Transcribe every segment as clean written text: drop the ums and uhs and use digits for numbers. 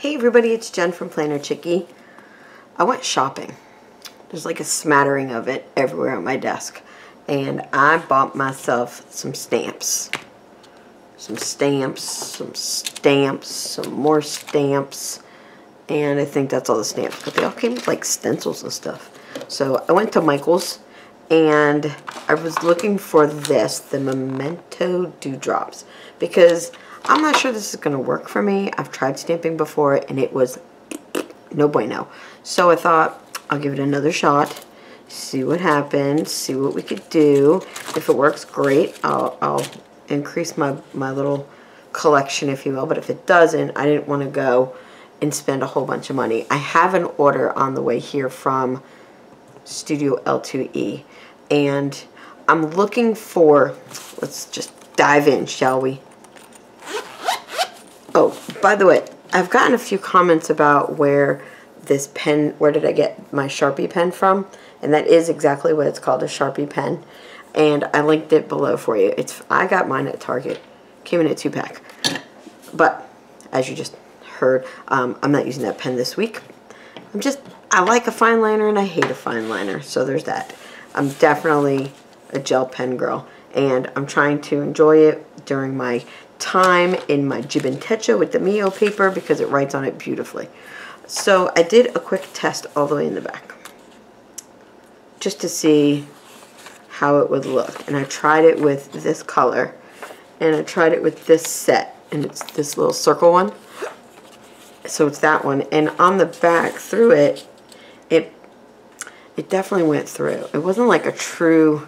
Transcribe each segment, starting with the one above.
Hey everybody, it's Jen from Planner Chickie. I went shopping. There's like a smattering of it everywhere on my desk. And I bought myself some stamps. Some more stamps. And I think that's all the stamps. But they all came with like stencils and stuff. So I went to Michael's and I was looking for this, the Memento Dewdrops. Because I'm not sure this is going to work for me. I've tried stamping before and it was no bueno. So I thought I'll give it another shot, see what happens, see what we could do. If it works, great. I'll increase my little collection, if you will. But if it doesn't, I didn't want to go and spend a whole bunch of money. I have an order on the way here from Studio L2E. And I'm looking for, let's just dive in, shall we? Oh, by the way, I've gotten a few comments about where this pen, where did I get my Sharpie pen from? And that is exactly what it's called, a Sharpie pen. And I linked it below for you. I got mine at Target. Came in a 2-pack. But, as you just heard, I'm not using that pen this week. I like a fine liner and I hate a fine liner. So there's that. I'm definitely a gel pen girl. And I'm trying to enjoy it during my time in my Jibun Techo with the Mio paper because it writes on it beautifully. So I did a quick test all the way in the back just to see how it would look. And I tried it with this color and I tried it with this set, and it's this little circle one. So it's that one. And on the back through it, it definitely went through. It wasn't like a true,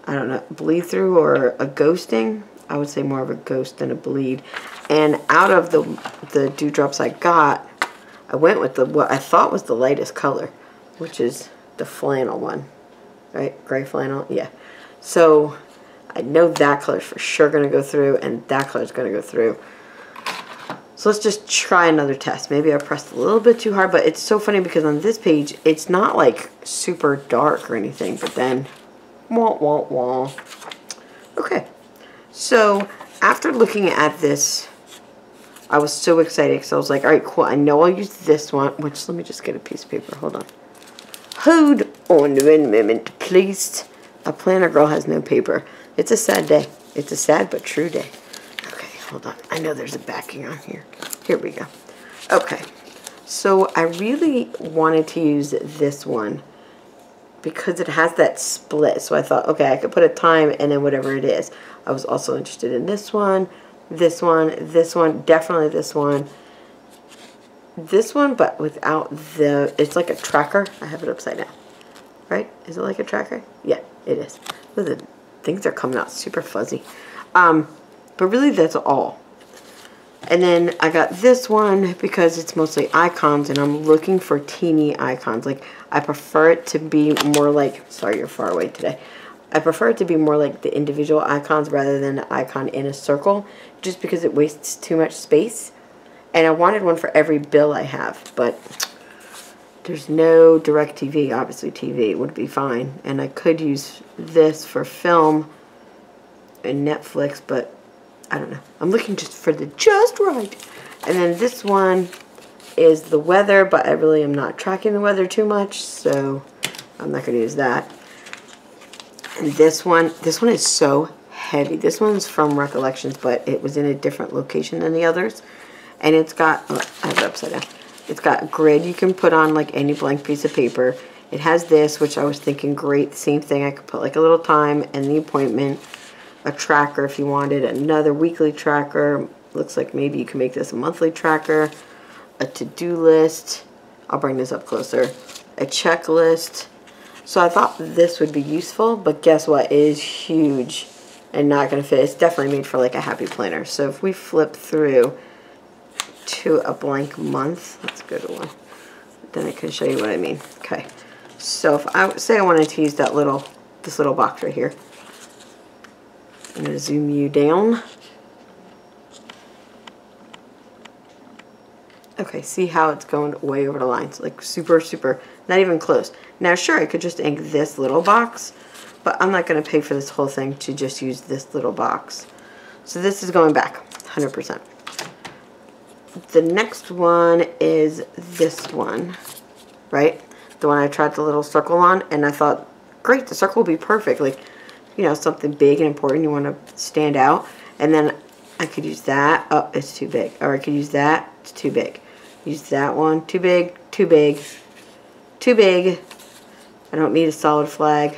I don't know, bleed through or a ghosting. I would say more of a ghost than a bleed. And out of the dewdrops I got, I went with what I thought was the lightest color, which is the flannel one. Right? Gray flannel? Yeah. So I know that color's for sure going to go through, and that color's going to go through. So let's just try another test. Maybe I pressed a little bit too hard, but it's so funny because on this page, it's not like super dark or anything, but then, wah, wah, wah. Okay. So, after looking at this, I was so excited because I was like, alright, cool, I know I'll use this one, which, let me just get a piece of paper, hold on. Hold on one moment, please. A planner girl has no paper. It's a sad day. It's a sad but true day. Okay, hold on. I know there's a backing on here. Here we go. Okay, so I really wanted to use this one because it has that split. So I thought, okay, I could put a time and then whatever it is. I was also interested in this one, this one, this one, definitely this one, but without the, it's like a tracker. I have it upside down, right? Is it like a tracker? Yeah, it is. The things are coming out super fuzzy. But really that's all. And then I got this one because it's mostly icons and I'm looking for teeny icons. Like, I prefer it to be more like, sorry, you're far away today. I prefer it to be more like the individual icons rather than an icon in a circle, just because it wastes too much space. And I wanted one for every bill I have, but there's no direct TV. Obviously TV would be fine. And I could use this for film and Netflix, but I don't know. I'm looking just for the just right. And then this one is the weather, but I really am not tracking the weather too much, so I'm not going to use that. And this one is so heavy. This one's from Recollections, but it was in a different location than the others. And it's got, oh, I have it upside down. It's got grid you can put on like any blank piece of paper. It has this, which I was thinking great. Same thing. I could put like a little time and the appointment. A tracker if you wanted. Another weekly tracker. Looks like maybe you can make this a monthly tracker. A to-do list. I'll bring this up closer. A checklist. So I thought this would be useful, but guess what? It is huge and not going to fit. It's definitely made for like a happy planner. So if we flip through to a blank month, let's go to one. Then I can show you what I mean. Okay. So if I say I wanted to use that this little box right here. I'm going to zoom you down. Okay, see how it's going way over the lines. Like super, super, not even close. Now sure, I could just ink this little box, but I'm not going to pay for this whole thing to just use this little box. So this is going back, 100%. the next one is this one, right? The one I tried the little circle on, and I thought, great, the circle will be perfect. Like, you know, something big and important, you want to stand out. And then I could use that. Oh, it's too big. Or I could use that. It's too big. Use that one. Too big. Too big. Too big. I don't need a solid flag.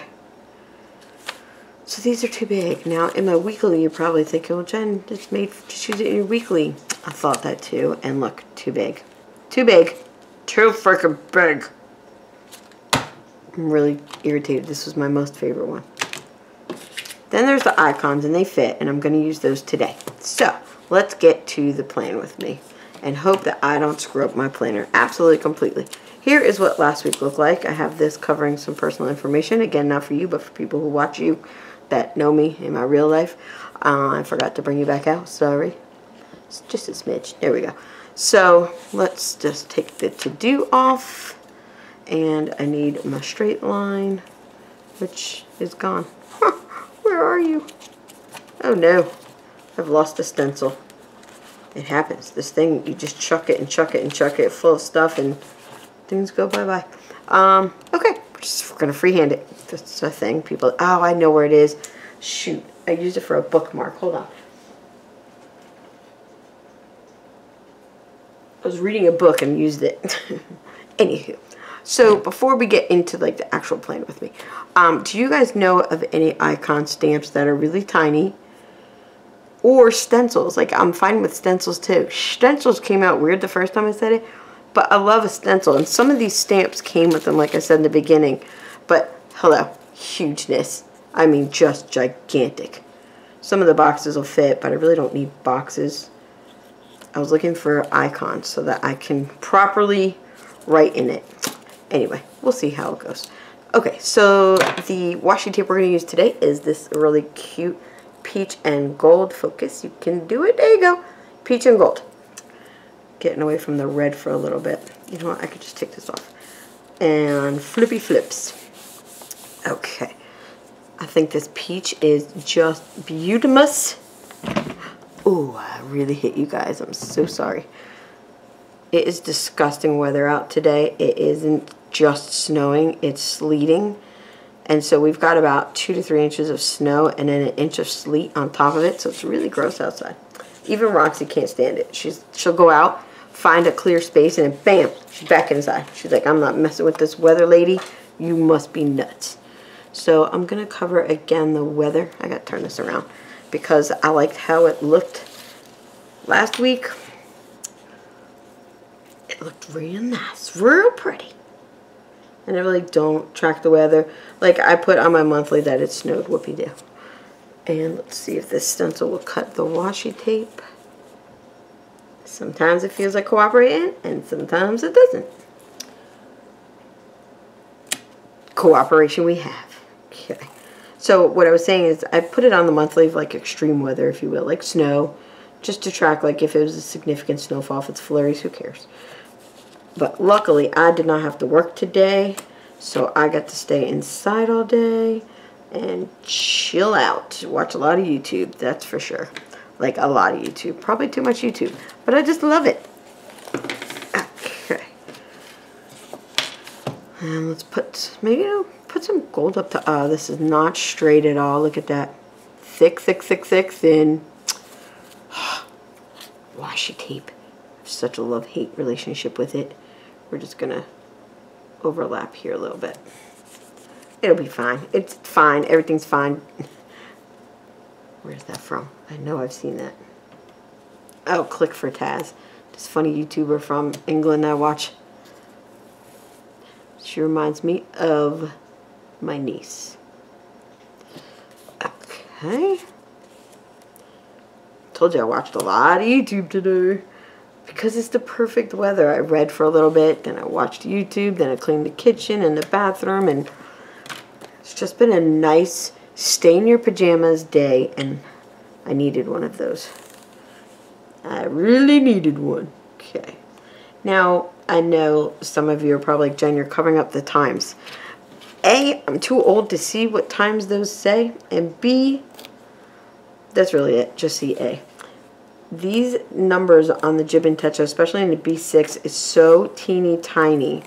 So these are too big. Now, in my weekly, you're probably thinking, well, Jen, just use it in your weekly. I thought that too. And look, too big. Too big. Too freaking big. I'm really irritated. This was my most favorite one. Then there's the icons, and they fit, and I'm going to use those today. So, let's get to the plan with me and hope that I don't screw up my planner absolutely completely. Here is what last week looked like. I have this covering some personal information. Again, not for you, but for people who watch you that know me in my real life. I forgot to bring you back out. Sorry. It's just a smidge. There we go. So, let's just take the to-do off. And I need my straight line, which is gone. Where are you? Oh no, I've lost a stencil. It happens. This thing, you just chuck it and chuck it and chuck it full of stuff and things go bye-bye. Okay, we're just gonna freehand it. That's a thing. People, oh, I know where it is. Shoot, I used it for a bookmark. Hold on. I was reading a book and used it. Anywho. So before we get into like the actual plan with me, do you guys know of any icon stamps that are really tiny? Or stencils? Like, I'm fine with stencils too. Stencils came out weird the first time I said it, but I love a stencil. And some of these stamps came with them, like I said in the beginning. But hello, hugeness. I mean, just gigantic. Some of the boxes will fit, but I really don't need boxes. I was looking for icons so that I can properly write in it. Anyway, we'll see how it goes. Okay, so the washi tape we're going to use today is this really cute peach and gold. Focus, you can do it. There you go. Peach and gold. Getting away from the red for a little bit. You know what? I could just take this off. And flippy flips. Okay. I think this peach is just beautimous. Oh, I really hit you guys. I'm so sorry. It is disgusting weather out today. It isn't just snowing, it's sleeting. And so we've got about 2 to 3 inches of snow and then an inch of sleet on top of it. So it's really gross outside. Even Roxy can't stand it. She'll go out, find a clear space, and then bam, she's back inside. She's like, I'm not messing with this weather, lady. You must be nuts. So I'm going to cover again the weather. I got to turn this around because I liked how it looked last week. It looked real nice, real pretty. And I really don't track the weather. Like, I put on my monthly that it snowed, whoopee-doo. And let's see if this stencil will cut the washi tape. Sometimes it feels like cooperating, and sometimes it doesn't. Cooperation we have. Okay. So what I was saying is I put it on the monthly of like extreme weather, if you will, like snow, just to track like if it was a significant snowfall, if it's flurries, who cares. But luckily, I did not have to work today, so I got to stay inside all day and chill out. Watch a lot of YouTube, that's for sure. Like, a lot of YouTube. Probably too much YouTube, but I just love it. Okay. And let's put, maybe, you know, put some gold up to, this is not straight at all. Look at that. Thick, thick, thick, thick, thin. Washi tape. Such a love-hate relationship with it. We're just gonna overlap here a little bit. It'll be fine. It's fine. Everything's fine. Where's that from? I know I've seen that. Oh, Click for Taz. This funny YouTuber from England I watch. She reminds me of my niece. Okay. Told you I watched a lot of YouTube today. Because it's the perfect weather. I read for a little bit, then I watched YouTube, then I cleaned the kitchen and the bathroom, and it's just been a nice stay in your pajamas day, and I needed one of those. I really needed one. Okay. Now, I know some of you are probably like, Jen, you're covering up the times. A, I'm too old to see what times those say, and B, that's really it. Just see A. these numbers on the Jibun Techo, especially in the B6, is so teeny tiny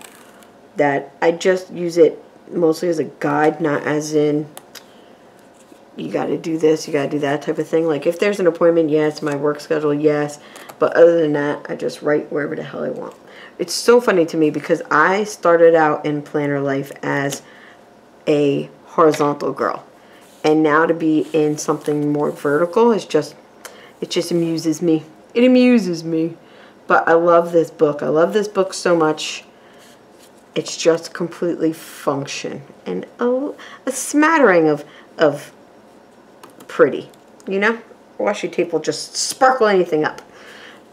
that I just use it mostly as a guide, not as in you got to do this, you got to do that type of thing. Like if there's an appointment, yes. My work schedule, yes. But other than that, I just write wherever the hell I want. It's so funny to me because I started out in planner life as a horizontal girl. And now to be in something more vertical is just, it just amuses me. It amuses me. But I love this book. I love this book so much. It's just completely function. And a smattering of pretty. You know? Washi tape will just sparkle anything up.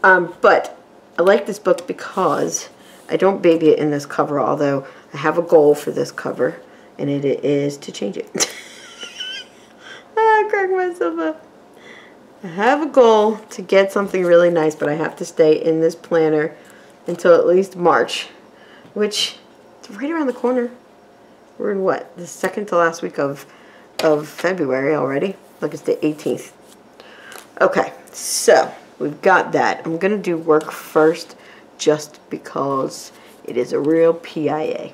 But I like this book because I don't baby it in this cover, although I have a goal for this cover, and it is to change it. I crack myself up. I have a goal to get something really nice, but I have to stay in this planner until at least March, which is right around the corner. We're in what? The second to last week of February already. Look, it's the 18th. Okay, so we've got that. I'm going to do work first just because it is a real PIA.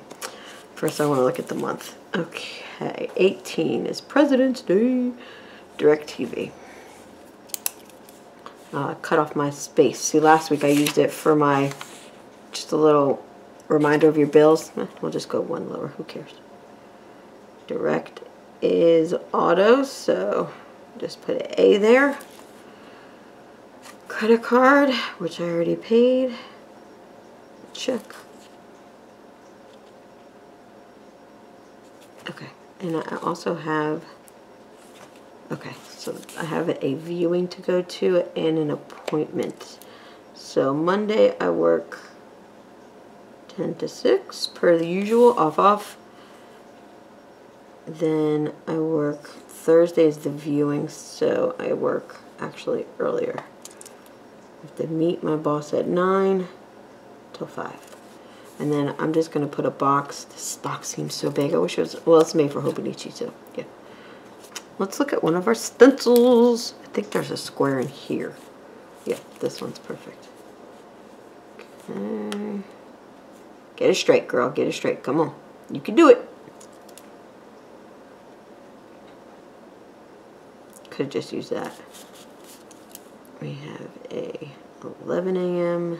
First, I want to look at the month. Okay, 18 is President's Day. DirecTV. Cut off my space. See, last week I used it for my, just a little reminder of your bills. We'll just go one lower. Who cares? Direct is auto, so just put an A there. Credit card, which I already paid. Check. Okay, and I also have, okay, so I have a viewing to go to and an appointment. So Monday I work 10 to 6 per the usual, off. Then I work, Thursday is the viewing, so I work actually earlier. I have to meet my boss at 9 till 5. And then I'm just going to put a box. This box seems so big. I wish it was, well, it's made for Hobonichi, so yeah. Let's look at one of our stencils. I think there's a square in here. Yeah, this one's perfect. Okay. Get it straight, girl. Get it straight. Come on. You can do it. Could just use that. We have a 11 a.m.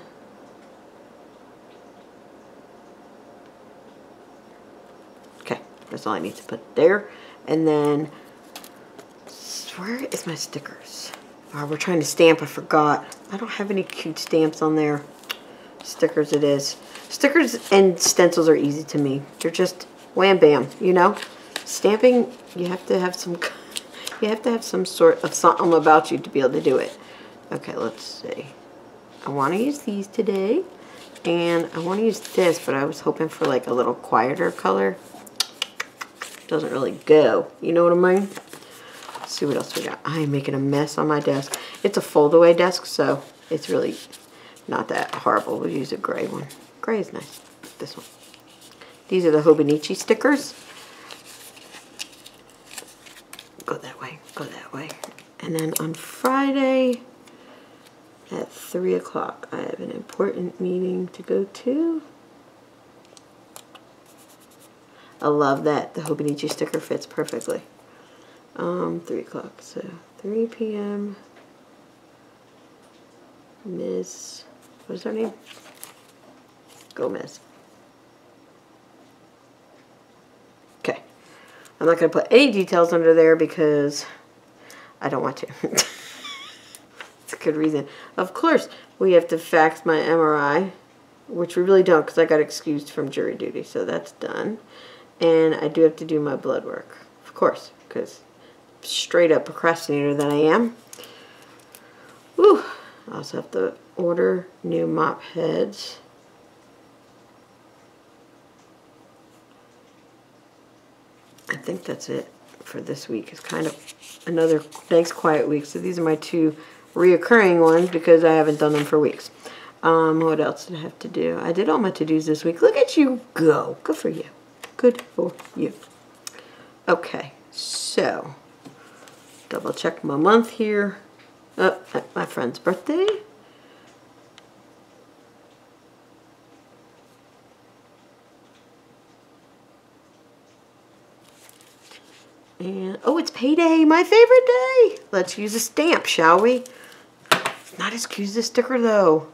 Okay, that's all I need to put there. And then, where is my stickers? Oh, we're trying to stamp. I forgot. I don't have any cute stamps on there. Stickers it is. Stickers and stencils are easy to me. They're just wham bam, you know? Stamping, you have to have some... You have to have some sort of something about you to be able to do it. Okay, let's see. I want to use these today. And I want to use this, but I was hoping for like a little quieter color. Doesn't really go. You know what I mean? Let's see what else we got. I am making a mess on my desk. It's a fold-away desk, so it's really not that horrible. We'll use a gray one. Gray is nice. This one. These are the Hobonichi stickers. Go that way, go that way. And then on Friday at 3 o'clock, I have an important meeting to go to. I love that. The Hobonichi sticker fits perfectly. 3 o'clock, so 3 p.m. Miss, what is her name? Gomez. Okay. I'm not going to put any details under there because I don't want to. It's a good reason. Of course, we have to fax my MRI, which we really don't because I got excused from jury duty, so that's done. And I do have to do my blood work, of course, because straight up procrastinator that I am. Whew. I also have to order new mop heads. I think that's it for this week. It's kind of another nice quiet week. So these are my two reoccurring ones because I haven't done them for weeks. What else did I have to do? I did all my to-dos this week. Look at you go. Good for you. Good for you. Okay, so double check my month here. Oh, my friend's birthday. And, oh, it's payday, my favorite day. Let's use a stamp, shall we? It's not as cute as a sticker, though.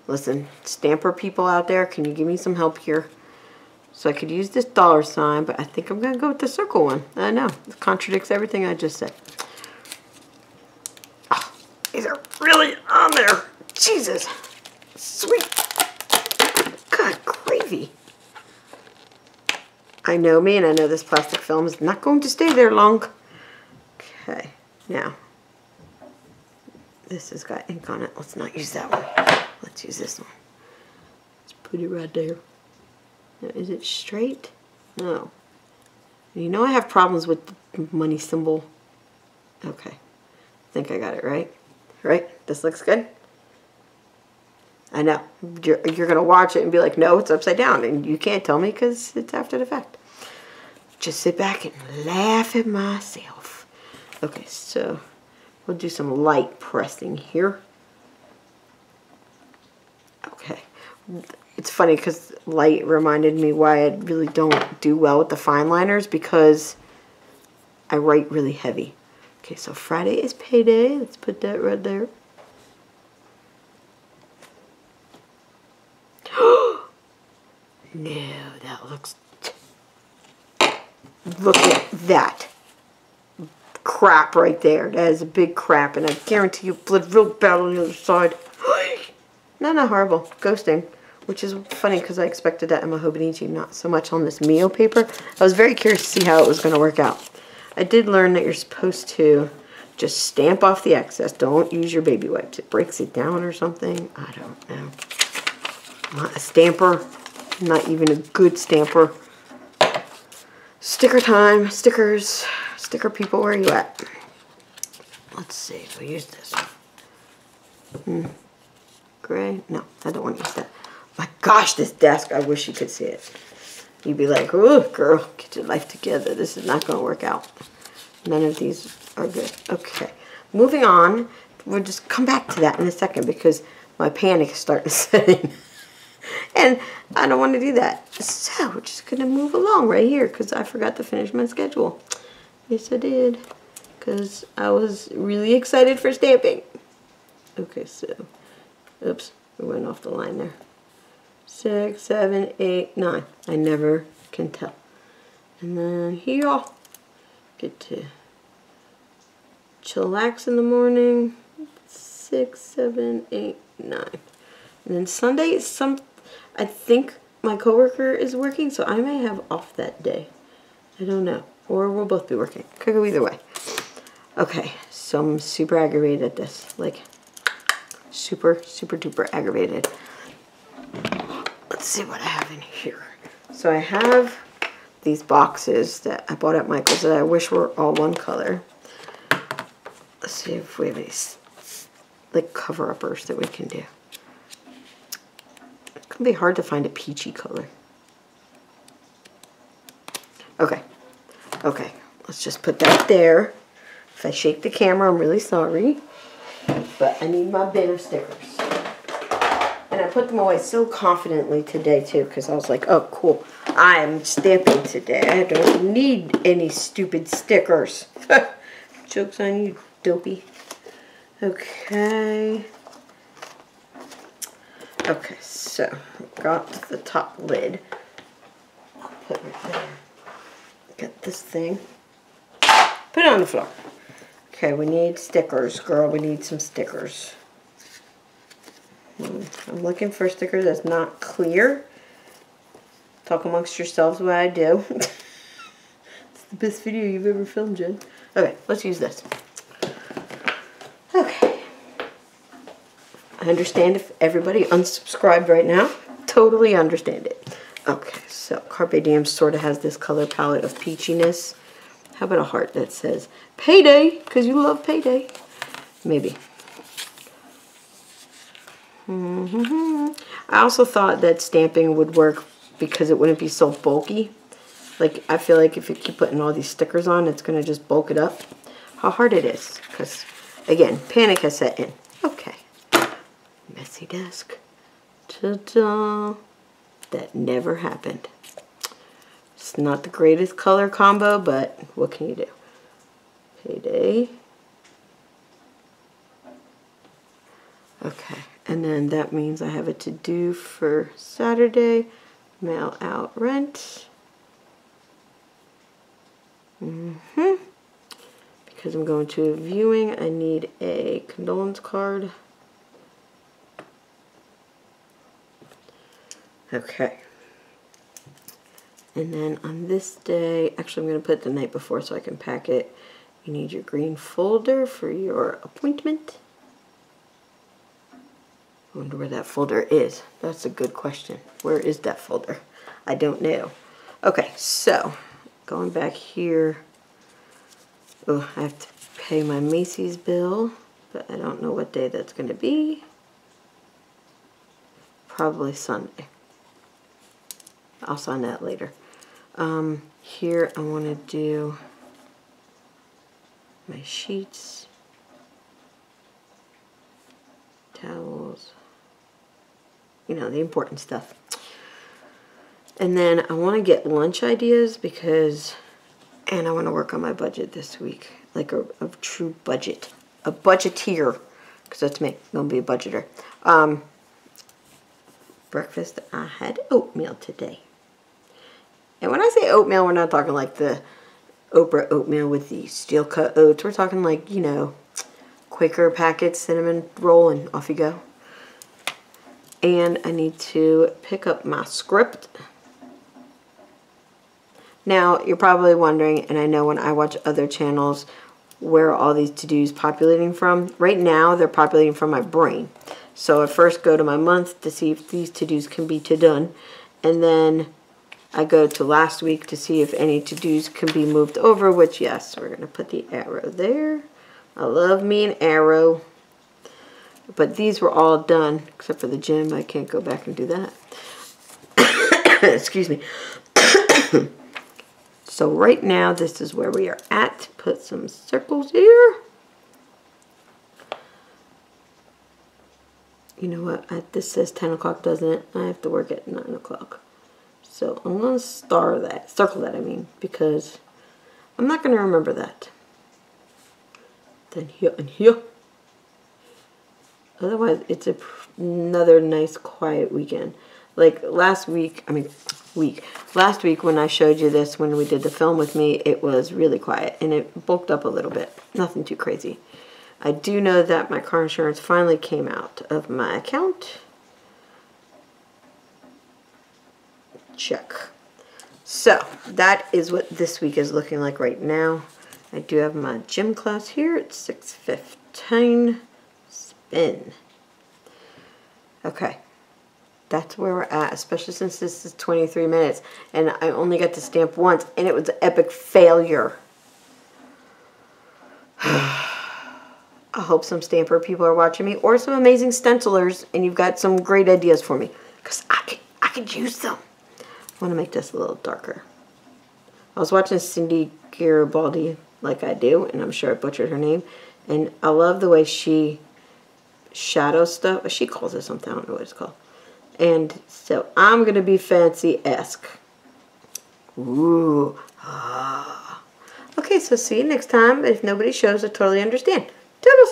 Listen, stamper people out there, can you give me some help here? So I could use this dollar sign, but I think I'm going to go with the circle one. I know, it contradicts everything I just said. Oh, these are really on there. Jesus. Sweet. God, gravy. I know me, and I know this plastic film is not going to stay there long. Okay, now, this has got ink on it. Let's not use that one. Let's use this one. Let's put it right there. Now, is it straight? No. You know I have problems with the money symbol. Okay, I think I got it right. Right? This looks good? I know. You're going to watch it and be like, no, it's upside down. And you can't tell me because it's after the fact. Just sit back and laugh at myself. Okay, so we'll do some light pressing here. Okay. It's funny because light reminded me why I really don't do well with the fine liners, because I write really heavy. Okay, so Friday is payday. Let's put that right there. No, that looks... Look at that crap right there. That is a big crap, and I guarantee you bled real bad on the other side. No, not horrible. Ghosting, which is funny because I expected that in my Hobonichi, not so much on this Mio paper. I was very curious to see how it was going to work out. I did learn that you're supposed to just stamp off the excess. Don't use your baby wipes. It breaks it down or something. I don't know. I'm not a stamper. I'm not even a good stamper. Sticker time. Stickers. Sticker people, where are you at? Let's see if we use this. Gray? No, I don't want to use that. My gosh, this desk, I wish you could see it. You'd be like, oh, girl, get your life together. This is not going to work out. None of these are good. Okay, moving on. We'll just come back to that in a second because my panic is starting to set in. And I don't want to do that. So we're just going to move along right here because I forgot to finish my schedule. Yes, I did. Because I was really excited for stamping. Okay, so, oops, we went off the line there. 6, 7, 8, 9. I never can tell. And then here, get to chillax in the morning. 6, 7, 8, 9. And then Sunday, I think my coworker is working, so I may have off that day. I don't know. Or we'll both be working. Could go either way. Okay, so I'm super aggravated at this. Like, super, super duper aggravated. Let's see what I have in here. So I have these boxes that I bought at Michael's that I wish were all one color. Let's see if we have any like cover-uppers that we can do. It can be hard to find a peachy color. Okay. Okay, let's just put that there. If I shake the camera, I'm really sorry. But I need my bin of stickers. And I put them away so confidently today, too, because I was like, oh, cool. I am stamping today. I don't need any stupid stickers. Joke's on you, dopey. Okay. Okay, so got the top lid. I'll put it there. Get this thing. Put it on the floor. Okay, we need stickers, girl. We need some stickers. I'm looking for a sticker that's not clear. Talk amongst yourselves what I do. It's the best video you've ever filmed, Jen. Okay, let's use this. Okay. I understand if everybody unsubscribed right now. Totally understand it. Okay, so Carpe Diem sort of has this color palette of peachiness. How about a heart that says payday, because you love payday? Maybe. I also thought that stamping would work because it wouldn't be so bulky. Like, I feel like if you keep putting all these stickers on, it's going to just bulk it up. How hard it is, because Again, panic has set in. Okay. Messy desk. Ta-da. That never happened. It's not the greatest color combo, but what can you do? Payday. Okay, and then that means I have a to-do for Saturday. Mail out rent. Because I'm going to a viewing, I need a condolence card. Okay. And then on this day, actually I'm going to put it the night before so I can pack it. You need your green folder for your appointment. I wonder where that folder is. That's a good question. Where is that folder? I don't know. Okay, so going back here. Oh, I have to pay my Macy's bill, but I don't know what day that's going to be. Probably Sunday. I'll sign that later. Here I want to do my sheets, towels, you know, the important stuff. And then I want to get lunch ideas because, and I want to work on my budget this week, like a true budget, a budgeteer, because that's me, I'm going to be a budgeter. Breakfast, I had oatmeal today. And when I say oatmeal, we're not talking like the Oprah oatmeal with the steel cut oats. We're talking like, you know, Quaker packet cinnamon roll and off you go. And I need to pick up my script. Now, you're probably wondering, and I know when I watch other channels, where are all these to-dos populating from? Right now, they're populating from my brain. So I first go to my month to see if these to-dos can be done. And then I go to last week to see if any to-dos can be moved over, which, yes, we're going to put the arrow there. I love me an arrow. But these were all done, except for the gym. I can't go back and do that. Excuse me. So right now, this is where we are at. Put some circles here. You know what? This says 10 o'clock, doesn't it? I have to work at 9 o'clock. So I'm going to circle that, I mean, because I'm not going to remember that. Then here and here. Otherwise, it's another nice quiet weekend. Like last week when I showed you this, when we did the film with me, it was really quiet and it bulked up a little bit. Nothing too crazy. I do know that my car insurance finally came out of my account. Check. So that is what this week is looking like right now. I do have my gym class here at 6:15. Spin. Okay. That's where we're at, especially since this is 23 minutes and I only got to stamp once and it was an epic failure. I hope some stamper people are watching me or some amazing stencilers and you've got some great ideas for me because I could use them. I want to make this a little darker. I was watching Cindy Garibaldi like I do, and I'm sure I butchered her name, and I love the way she shadows stuff. She calls it something, I don't know what it's called. And so I'm going to be fancy-esque. Ooh. Ah. Okay, so see you next time. If nobody shows, I totally understand. Toodles.